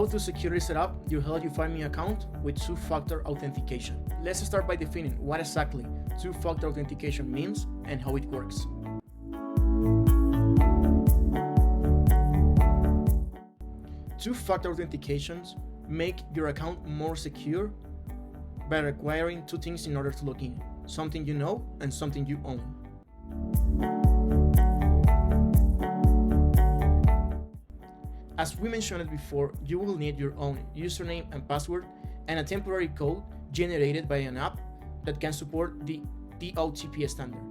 to securely set up your HYF.M account with two-factor authentication. Let's start by defining what exactly two-factor authentication means and how it works. Two-factor authentications make your account more secure by requiring two things in order to log in: something you know and something you own. As we mentioned before, you will need your own username and password and a temporary code generated by an app that can support the TOTP standard.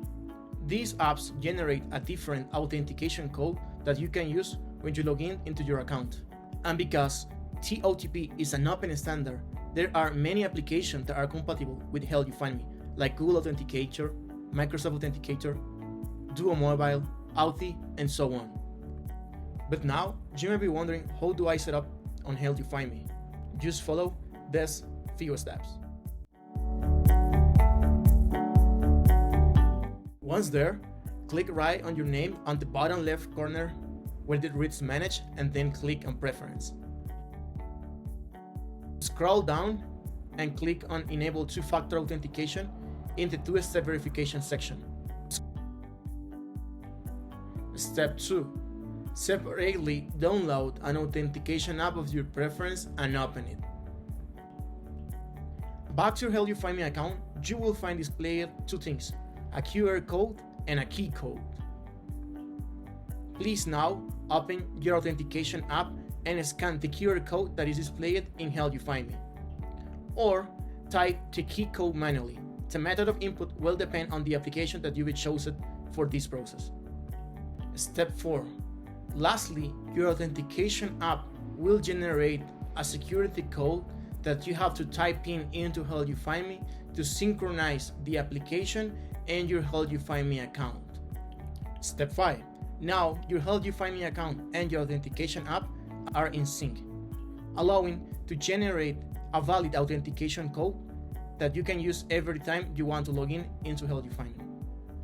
These apps generate a different authentication code that you can use when you log in into your account. And because TOTP is an open standard, there are many applications that are compatible with HYF.M, like Google Authenticator, Microsoft Authenticator, Duo Mobile, Authy, and so on. But now, you may be wondering, how do I set up on HYF.M? Just follow these few steps. Once there, click right on your name on the bottom left corner where it reads Manage, and then click on Preference. Scroll down and click on Enable two-factor authentication in the two-step verification section. Step 2. Separately download an authentication app of your preference and open it. Back to your HYF.M account, you will find displayed two things: a QR code and a key code. Please now open your authentication app and scan the QR code that is displayed in HYF.M. Or type the key code manually. The method of input will depend on the application that you will choose for this process. Step 4. Lastly, your authentication app will generate a security code that you have to type into HYF.M to synchronize the application and your HYF.M account. Step 5. Now your HYF.M account and your authentication app are in sync, allowing to generate a valid authentication code that you can use every time you want to log in into HYF.M.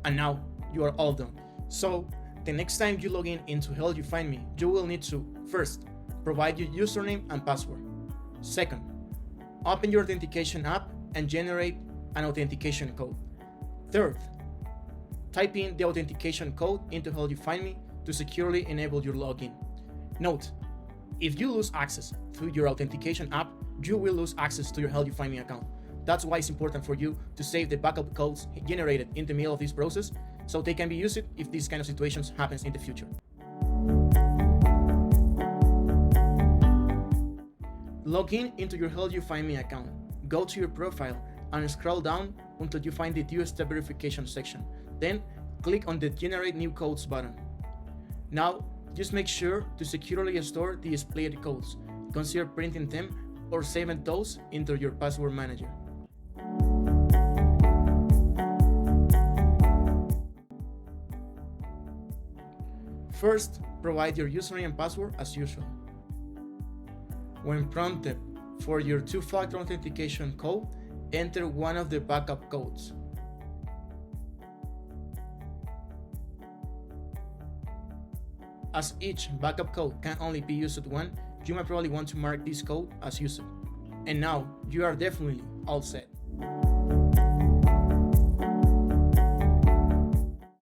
And now you are all done. So the next time you log in into HYF.M, you will need to first provide your username and password. Second, open your authentication app and generate an authentication code. Third, type in the authentication code into HYF.M to securely enable your login. Note, if you lose access to your authentication app, you will lose access to your HYF.M account. That's why it's important for you to save the backup codes generated in the middle of this process, so they can be used if these kind of situations happens in the future. Log in into your HYF.M account. Go to your profile and scroll down until you find the two-step verification section. Then click on the Generate New Codes button. Now, just make sure to securely store the displayed codes. Consider printing them or saving those into your password manager. First, provide your username and password as usual. When prompted for your two-factor authentication code, enter one of the backup codes. As each backup code can only be used once, you might probably want to mark this code as used. And now you are definitely all set.